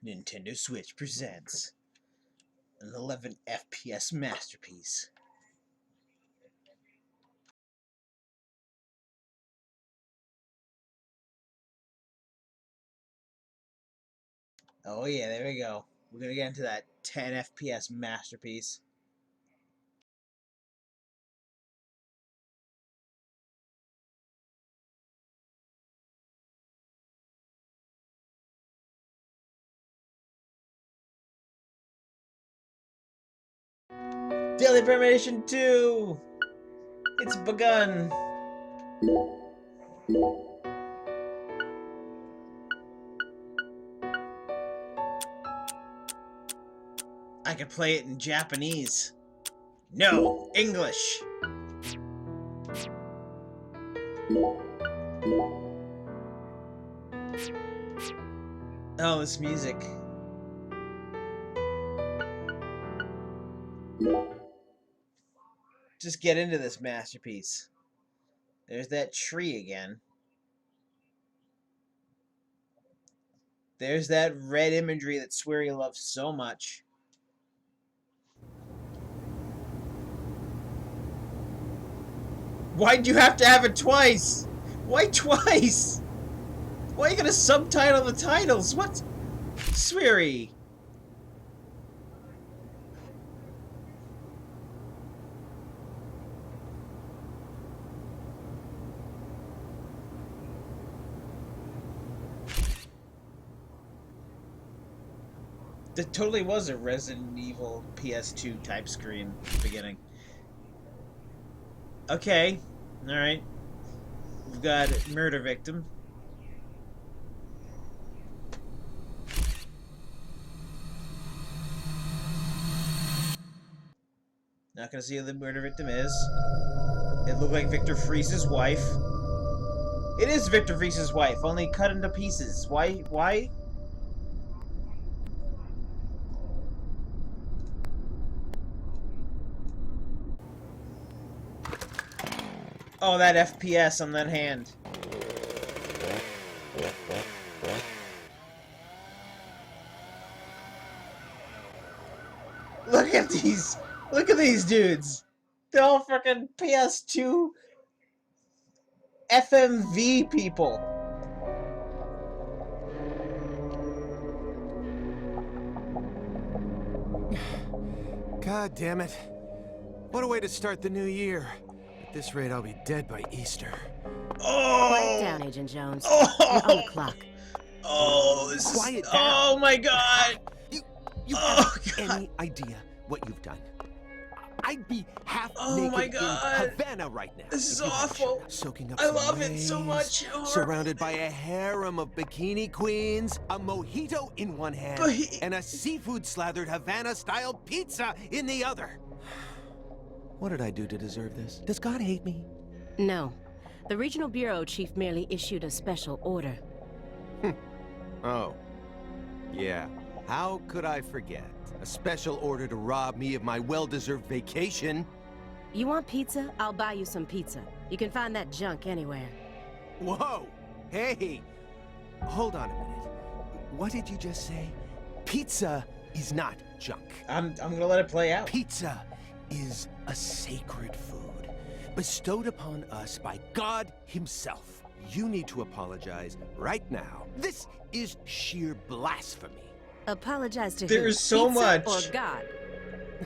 Nintendo Switch presents an 11 FPS masterpiece. Oh yeah, there we go. We're gonna get into that 10 FPS masterpiece. Daily Premonition 2! It's begun! I could play it in Japanese. No, English! Oh, this music. Just get into this masterpiece. There's that tree again. There's that red imagery that Swery loves so much. Why'd you have to have it twice? Why twice? Why are you gonna subtitle the titles? What? Swery. There totally was a Resident Evil PS2 type screen at the beginning. Okay, alright. We've got murder victim. Not gonna see who the murder victim is. It looked like Victor Freese's wife. It is Victor Freese's wife, only cut into pieces. Why? Oh, that FPS on that hand. Look at these! Look at these dudes! They're all freaking PS2 FMV people. God damn it. What a way to start the new year. At this rate, I'll be dead by Easter. Oh! Quiet down, Agent Jones. Oh! You're on the clock. Oh, this Quiet is... down. Oh my god! You Oh, have God. any idea what you've done? I'd be half Oh, naked my God. in Havana right now. This is if you weren't awful. Soaking up I some love it so rays, much. Oh, surrounded by a harem of bikini queens, a mojito in one hand, and a seafood-slathered Havana-style pizza in the other. What did I do to deserve this? Does God hate me? No. The Regional Bureau Chief merely issued a special order. Oh. Yeah. How could I forget? A special order to rob me of my well-deserved vacation. You want pizza? I'll buy you some pizza. You can find that junk anywhere. Whoa! Hey! Hold on a minute. What did you just say? Pizza is not junk. I'm gonna let it play out. Pizza is a sacred food, bestowed upon us by God himself. You need to apologize right now. This is sheer blasphemy. Apologize to There who? is so Pizza much. or God?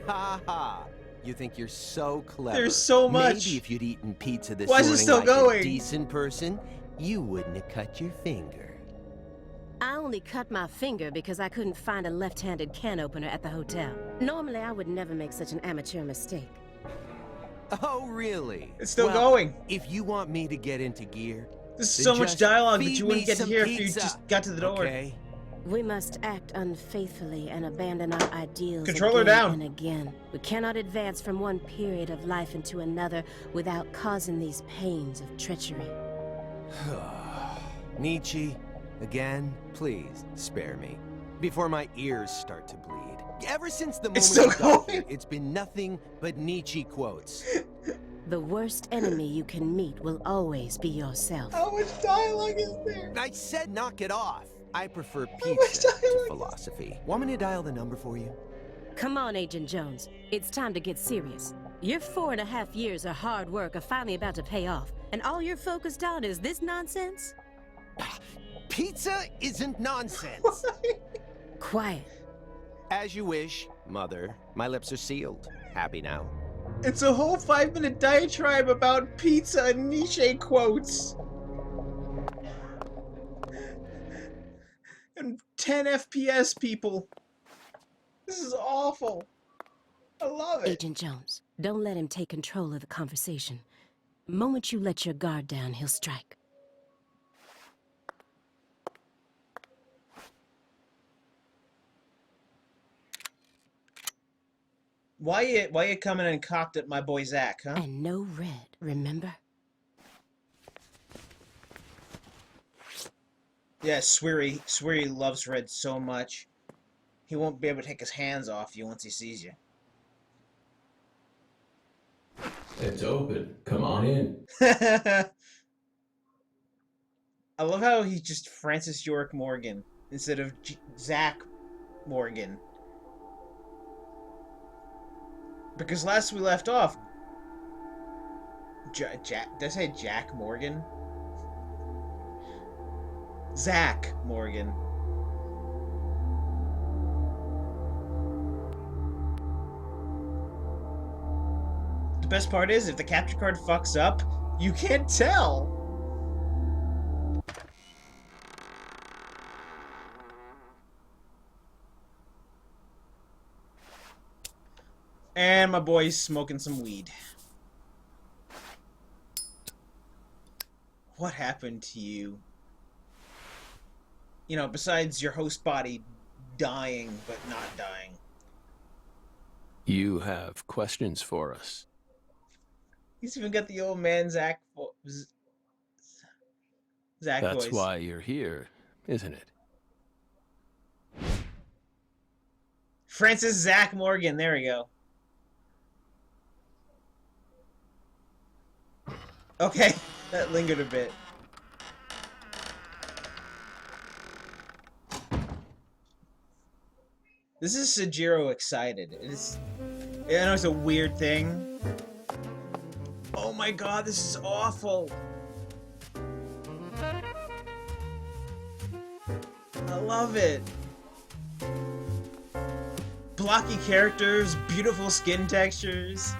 Ha ha! You think you're so clever. There's so much. Maybe if you'd eaten pizza this Why is morning it still like going? a decent person, you wouldn't have cut your finger. I only cut my finger because I couldn't find a left-handed can opener at the hotel. Normally, I would never make such an amateur mistake. Oh, really? It's still Well, going. If you want me to get into gear, This is then so much just dialogue that feed you wouldn't me get to some hear if you pizza, just got to the door. Okay? We must act unfaithfully and abandon our ideals Control her again down. and again. We cannot advance from one period of life into another without causing these pains of treachery. Nietzsche, again, please spare me before my ears start to bleed. Ever since the moment It's still you got here, going. it's been nothing but Nietzsche quotes. The worst enemy you can meet will always be yourself. How much dialogue is there? I said knock it off. I prefer pizza to philosophy. Want me to dial the number for you? Come on, Agent Jones. It's time to get serious. Your 4.5 years of hard work are finally about to pay off, and all you're focused on is this nonsense? Pizza isn't nonsense. Quiet. As you wish, Mother. My lips are sealed. Happy now? It's a whole 5-minute diatribe about pizza and Nietzsche quotes. And 10 FPS people. This is awful. I love it. Agent Jones, don't let him take control of the conversation. The moment you let your guard down, he'll strike. Why you coming and copped at my boy Zach, huh? And no red, remember? Yeah, Sweary loves red so much. He won't be able to take his hands off you once he sees you. It's open. Come on in. I love how he's just Francis York Morgan instead of Zach Morgan. Because last we left off, did I say Jack Morgan? Zach Morgan. The best part is, if the capture card fucks up, you can't tell. And my boy's smoking some weed. What happened to you? You know, besides your host body dying, but not dying. You have questions for us. He's even got the old man Zach That's voice. why you're here, isn't it? Francis Zach Morgan, there we go. Okay, that lingered a bit. This is Sajiro excited. I know it's a weird thing. Oh my god, this is awful. I love it. Blocky characters, beautiful skin textures,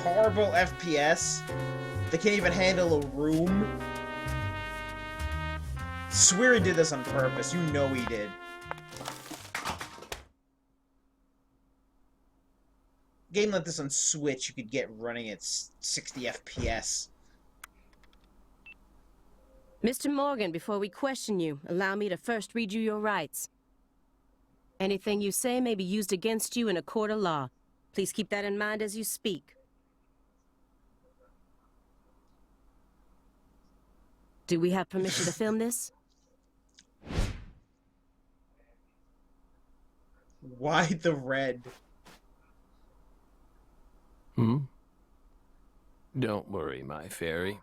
horrible FPS. They can't even handle a room. Swear he did this on purpose. You know he did. Game like this on Switch, you could get running at 60 FPS. Mr. Morgan, before we question you, allow me to first read you your rights. Anything you say may be used against you in a court of law. Please keep that in mind as you speak. Do we have permission to film this? Why the red? Don't worry, my fairy.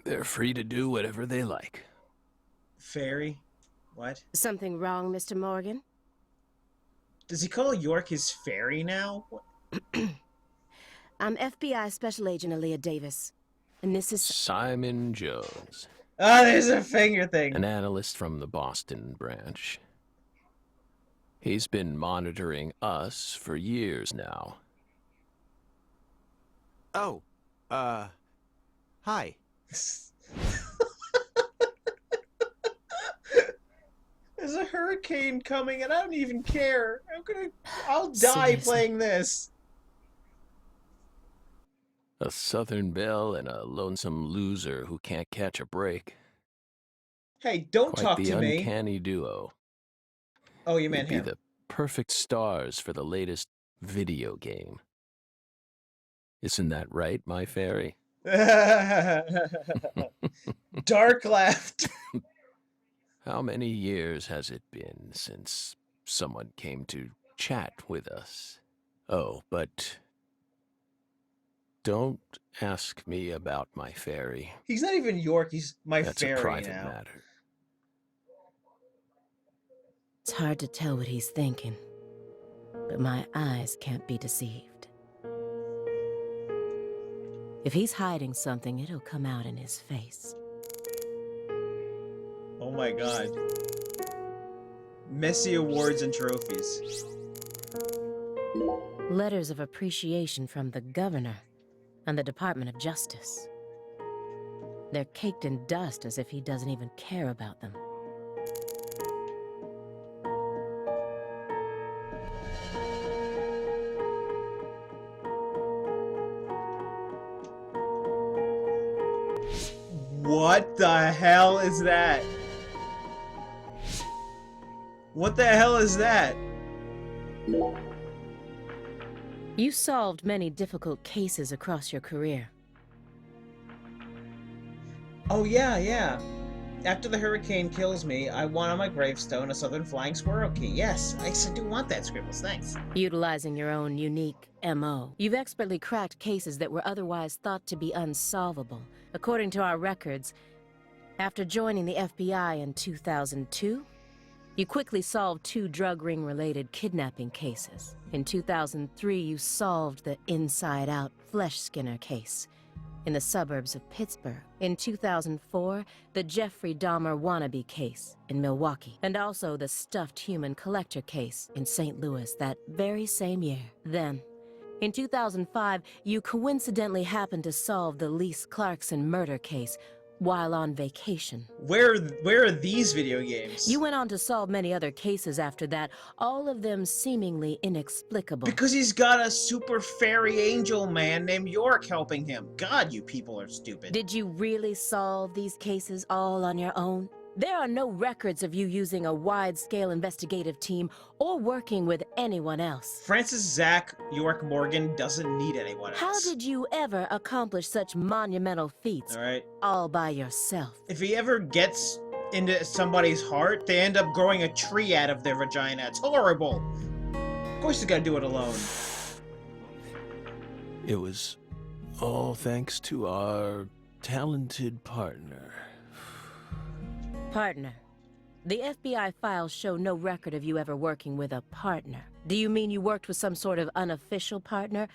They're free to do whatever they like. Fairy? What? Something wrong, Mr. Morgan? Does he call York his fairy now? I'm FBI Special Agent Aaliyah Davis. And this is... Simon Jones. Ah, there's a finger thing. An analyst from the Boston branch. He's been monitoring us for years now. Oh, hi. There's a hurricane coming and I don't even care. I'll die Seriously. playing this. A Southern belle and a lonesome loser who can't catch a break. Hey, don't Quite talk the to me. uncanny duo. Oh, you You'd meant be him. the perfect stars for the latest video game. Isn't that right, my fairy? Dark left. How many years has it been since someone came to chat with us? Oh, but don't ask me about my fairy. He's not even York, he's my That's fairy a private now. matter. hard to tell what he's thinking, but my eyes can't be deceived. If he's hiding something, it'll come out in his face. Oh my god. Messy awards and trophies. Letters of appreciation from the governor and the Department of Justice. They're caked in dust as if he doesn't even care about them. What the hell is that? What the hell is that? You solved many difficult cases across your career. Oh yeah. After the hurricane kills me, I want on my gravestone a southern flying squirrel key. Yes, I do want that, Scribbles, thanks. Utilizing your own unique MO, you've expertly cracked cases that were otherwise thought to be unsolvable. According to our records, after joining the FBI in 2002, you quickly solved 2 drug ring-related kidnapping cases. In 2003, you solved the inside-out flesh skinner case in the suburbs of Pittsburgh. In 2004, the Jeffrey Dahmer wannabe case in Milwaukee, and also the stuffed human collector case in St. Louis that very same year. Then, in 2005, you coincidentally happened to solve the Lise Clarkson murder case while on vacation. Where are these video games? You went on to solve many other cases after that, all of them seemingly inexplicable. Because he's got a super fairy angel man named York helping him. God, you people are stupid. Did you really solve these cases all on your own? There are no records of you using a wide-scale investigative team or working with anyone else. Francis Zach York Morgan doesn't need anyone else. How did you ever accomplish such monumental feats all by yourself? If he ever gets into somebody's heart, they end up growing a tree out of their vagina. It's horrible. Of course he's gotta do it alone. It was all thanks to our talented partner. Partner. The FBI files show no record of you ever working with a partner. Do you mean you worked with some sort of unofficial partner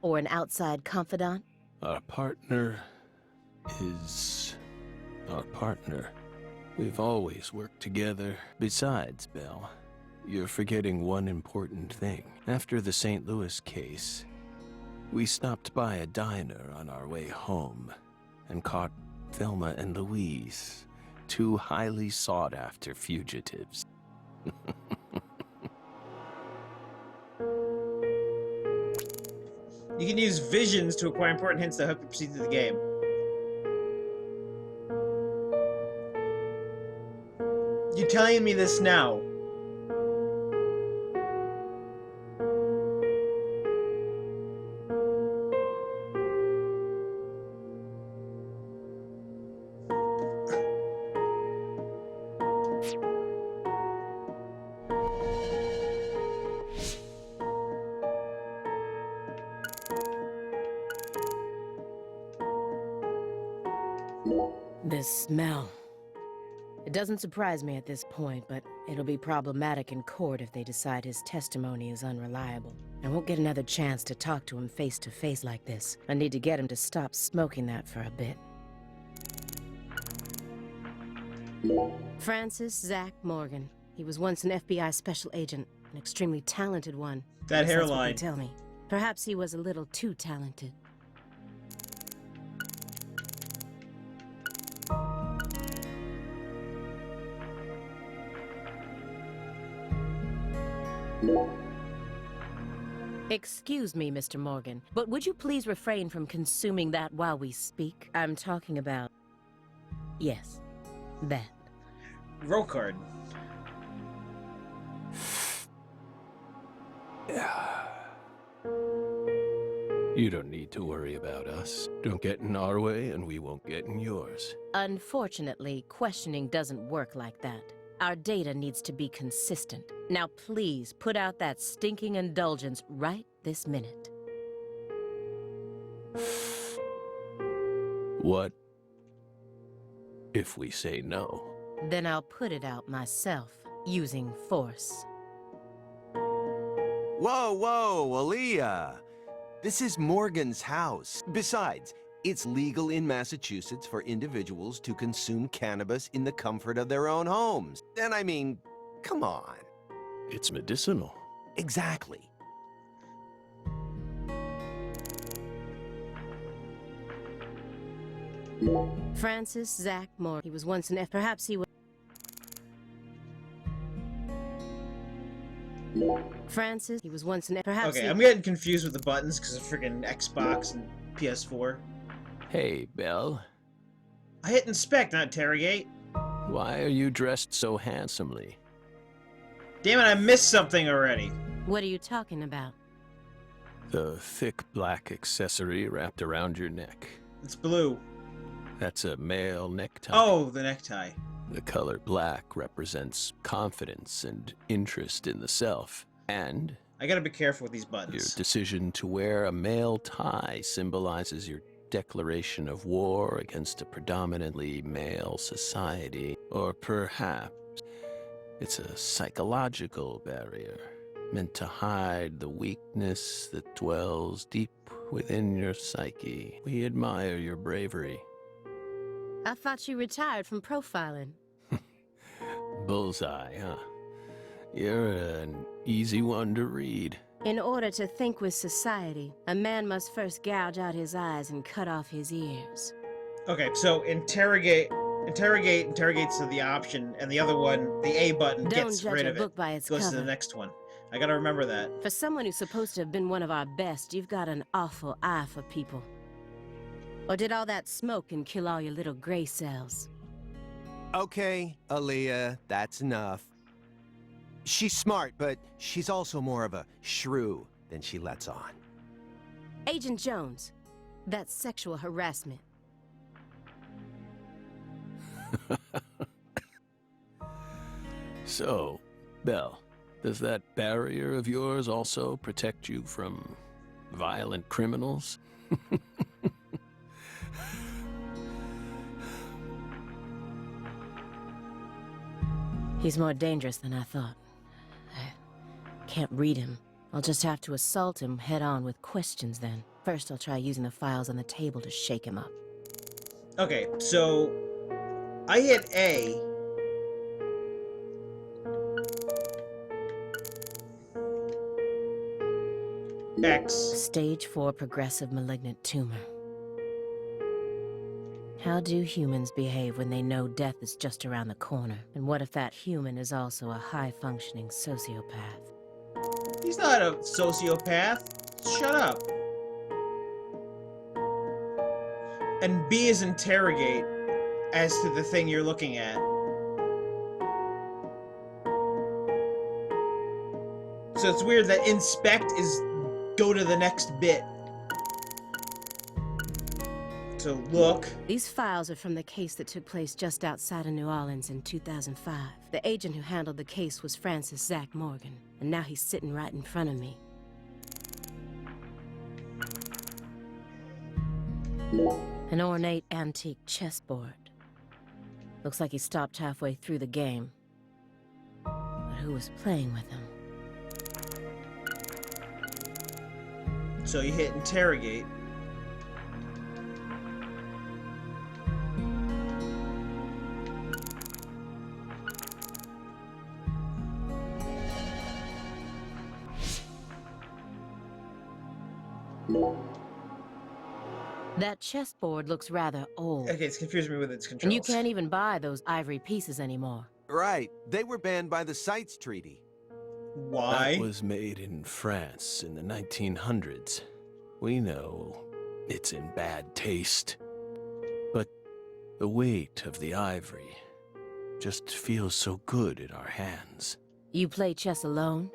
or an outside confidant? Our partner is our partner. We've always worked together. Besides, Belle, you're forgetting one important thing. After the St. Louis case, we stopped by a diner on our way home and caught Thelma and Louise, 2 highly sought-after fugitives. You can use visions to acquire important hints that help you proceed through the game. You're telling me this now? This smell. It doesn't surprise me at this point, but it'll be problematic in court if they decide his testimony is unreliable. I won't get another chance to talk to him face to face like this. I need to get him to stop smoking that for a bit. Francis Zach Morgan. He was once an FBI special agent, an extremely talented one. That That's what they hairline. tell me. Perhaps he was a little too talented. Excuse me, Mr. Morgan, but would you please refrain from consuming that while we speak? I'm talking about... yes, that. Roll card. You don't need to worry about us. Don't get in our way, and we won't get in yours. Unfortunately, questioning doesn't work like that. Our data needs to be consistent. Now please, put out that stinking indulgence right this minute. What if we say no? Then I'll put it out myself. using force. Whoa, whoa, Aaliyah. This is Morgan's house. Besides, it's legal in Massachusetts for individuals to consume cannabis in the comfort of their own homes. And I mean, come on. It's medicinal. Exactly. Francis Zach Moore. He was once an perhaps he was. Francis, he was once an perhaps. Okay, I'm getting confused with the buttons because of freaking Xbox and PS4. Hey, Belle. I hit inspect, not interrogate. Why are you dressed so handsomely? Damn it, I missed something already. What are you talking about? The thick black accessory wrapped around your neck. It's blue. That's a male necktie. Oh, the necktie. The color black represents confidence and interest in the self. And I gotta be careful with these your buttons. decision to wear a male tie symbolizes your declaration of war against a predominantly male society. Or perhaps it's a psychological barrier meant to hide the weakness that dwells deep within your psyche. We admire your bravery. I thought you retired from profiling. Bullseye, huh? You're an easy one to read. In order to think with society, a man must first gouge out his eyes and cut off his ears. Okay, so interrogates to the option, and the other one, the A button, Don't gets judge rid a of book it. by its Goes to cover. the next one. I gotta remember that. For someone who's supposed to have been one of our best, you've got an awful eye for people. Or did all that smoke and kill all your little gray cells? Okay, Aaliyah, that's enough. She's smart, but she's also more of a shrew than she lets on. Agent Jones, that's sexual harassment. So, Belle, does that barrier of yours also protect you from violent criminals? He's more dangerous than I thought. I can't read him. I'll just have to assault him head-on with questions then. First, I'll try using the files on the table to shake him up. Okay, so I hit A. X. Stage 4 progressive malignant tumor. How do humans behave when they know death is just around the corner? And what if that human is also a high-functioning sociopath? He's not a sociopath. Shut up. And B is interrogate as to the thing you're looking at. So it's weird that inspect is go to the next bit. So look. These files are from the case that took place just outside of New Orleans in 2005. The agent who handled the case was Francis Zach Morgan, and now he's sitting right in front of me. An ornate antique chessboard. Looks like he stopped halfway through the game. But who was playing with him? So you hit interrogate. That chessboard looks rather old. Okay, it's confusing me with its controls. And you can't even buy those ivory pieces anymore. Right, they were banned by the CITES Treaty. Why? That was made in France in the 1900s. We know it's in bad taste. But the weight of the ivory just feels so good in our hands. You play chess alone?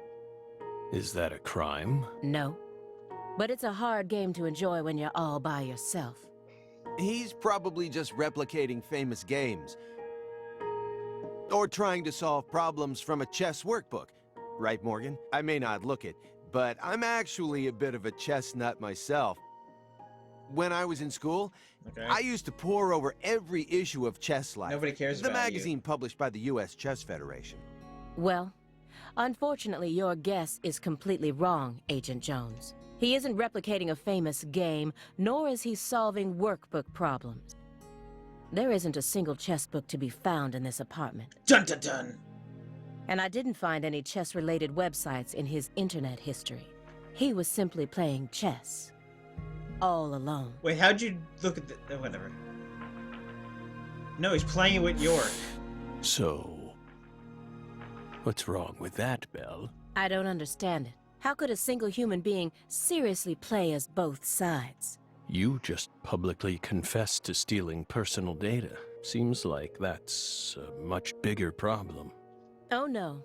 Is that a crime? No. But it's a hard game to enjoy when you're all by yourself. He's probably just replicating famous games. Or trying to solve problems from a chess workbook. Right, Morgan? I may not look it, but I'm actually a bit of a chess nut myself. When I was in school, Okay. I used to pore over every issue of Chess Life, Nobody cares the about magazine published by the U.S. Chess Federation. Well, unfortunately, your guess is completely wrong, Agent Jones. He isn't replicating a famous game, nor is he solving workbook problems. There isn't a single chess book to be found in this apartment. Dun dun dun! And I didn't find any chess-related websites in his internet history. He was simply playing chess. All alone. Wait, how'd you look at the... oh, whatever. No, he's playing it with York. So, what's wrong with that, Belle? I don't understand it. How could a single human being seriously play as both sides? You just publicly confessed to stealing personal data. Seems like that's a much bigger problem. Oh no.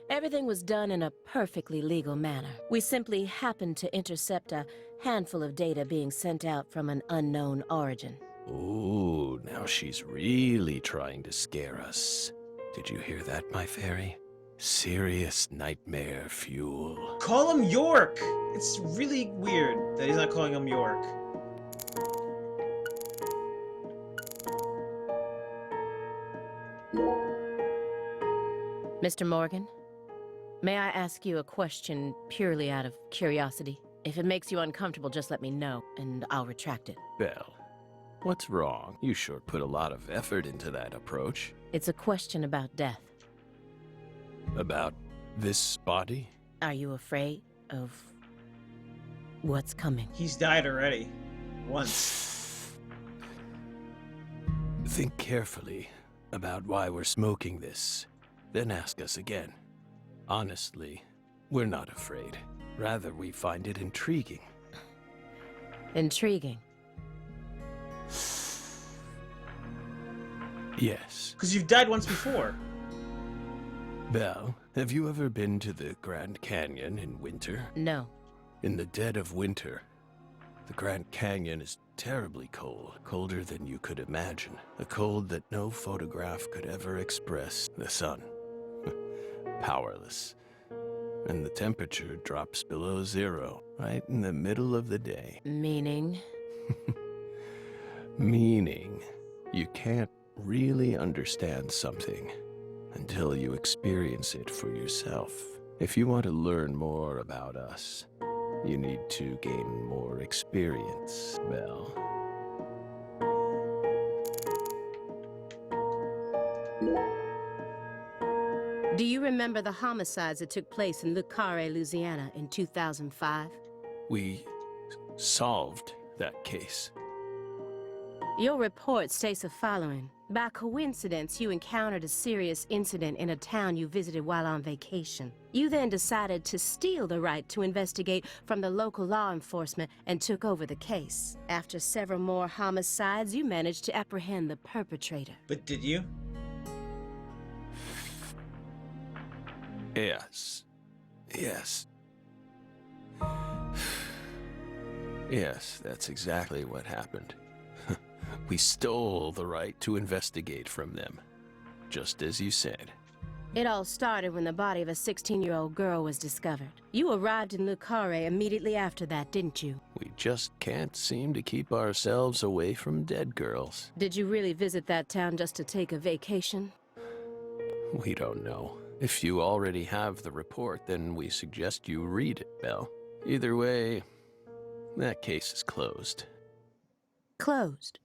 Everything was done in a perfectly legal manner. We simply happened to intercept a handful of data being sent out from an unknown origin. Ooh, now she's really trying to scare us. Did you hear that, my fairy? Serious nightmare fuel. Call him York! It's really weird that he's not calling him York. Mr. Morgan, may I ask you a question purely out of curiosity? If it makes you uncomfortable, just let me know, and I'll retract it. Belle, what's wrong? You sure put a lot of effort into that approach. It's a question about death. About this body? Are you afraid of what's coming? He's died already. Once. Think carefully about why we're smoking this, then ask us again. Honestly, we're not afraid. Rather, we find it intriguing. Intriguing. Yes. Because you've died once before. Belle, have you ever been to the Grand Canyon in winter? No. In the dead of winter, the Grand Canyon is terribly cold, colder than you could imagine. A cold that no photograph could ever express. The sun. Powerless. And the temperature drops below zero, right in the middle of the day. Meaning? Meaning, you can't really understand something until you experience it for yourself. If you want to learn more about us, you need to gain more experience, Belle. Do you remember the homicides that took place in Le Carré, Louisiana in 2005? We solved that case. Your report states the following. By coincidence, you encountered a serious incident in a town you visited while on vacation. You then decided to steal the right to investigate from the local law enforcement and took over the case. After several more homicides, you managed to apprehend the perpetrator. But did you? Yes. Yes. Yes, that's exactly what happened. We stole the right to investigate from them, just as you said. It all started when the body of a 16-year-old girl was discovered. You arrived in Le Carré immediately after that, didn't you? We just can't seem to keep ourselves away from dead girls. Did you really visit that town just to take a vacation? We don't know. If you already have the report, then we suggest you read it, Belle. Either way, that case is closed. Closed?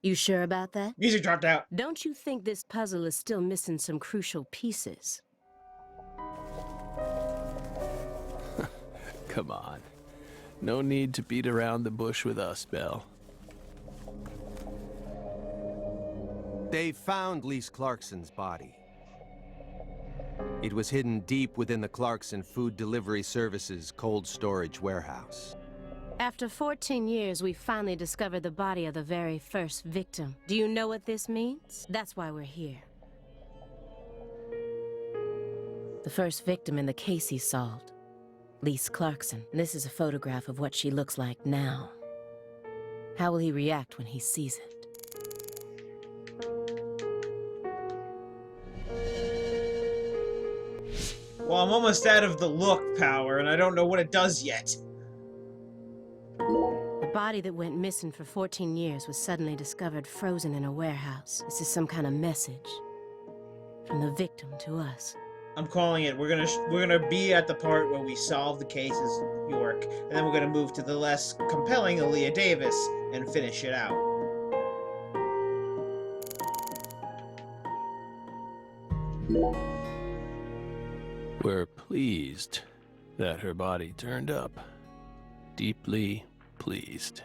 You sure about that? Music dropped out. Don't you think this puzzle is still missing some crucial pieces? Come on. No need to beat around the bush with us, Belle. They found Lise Clarkson's body. It was hidden deep within the Clarkson Food Delivery Services cold storage warehouse. After 14 years, we finally discovered the body of the very first victim. Do you know what this means? That's why we're here. The first victim in the case he solved. Lise Clarkson. This is a photograph of what she looks like now. How will he react when he sees it? Well, I'm almost out of the look power, and I don't know what it does yet. The body that went missing for 14 years was suddenly discovered frozen in a warehouse. This is some kind of message from the victim to us. I'm calling it. We're gonna be at the part where we solve the cases, York, and then we're gonna move to the less compelling Aaliyah Davis and finish it out. We're pleased that her body turned up. Deeply pleased.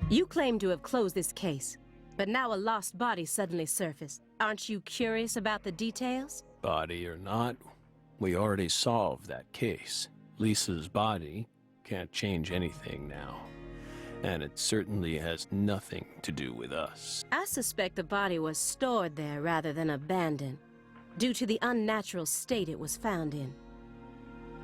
You claim to have closed this case, but now a lost body suddenly surfaced. Aren't you curious about the details? Body or not, we already solved that case. Lisa's body can't change anything now. And it certainly has nothing to do with us. I suspect the body was stored there rather than abandoned, due to the unnatural state it was found in.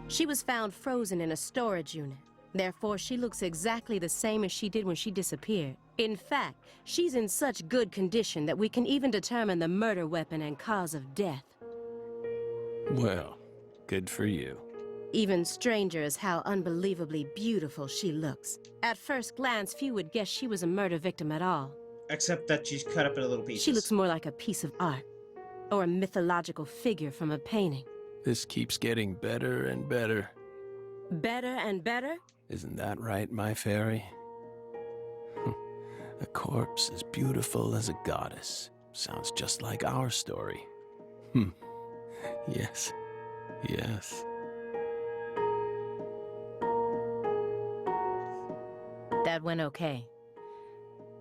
She was found frozen in a storage unit. Therefore, she looks exactly the same as she did when she disappeared. In fact, she's in such good condition that we can even determine the murder weapon and cause of death. Well, good for you. Even stranger is how unbelievably beautiful she looks. At first glance, few would guess she was a murder victim at all. Except that she's cut up into little pieces. She looks more like a piece of art, or a mythological figure from a painting. This keeps getting better and better. Better and better? Isn't that right, my fairy? A corpse as beautiful as a goddess. Sounds just like our story. Yes. Yes. That went okay.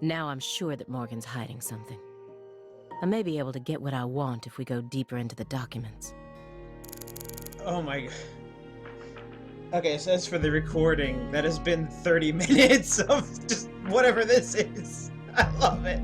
Now I'm sure that Morgan's hiding something. I may be able to get what I want if we go deeper into the documents. Oh my god. Okay, so as for the recording, that has been 30 minutes of just whatever this is. I love it.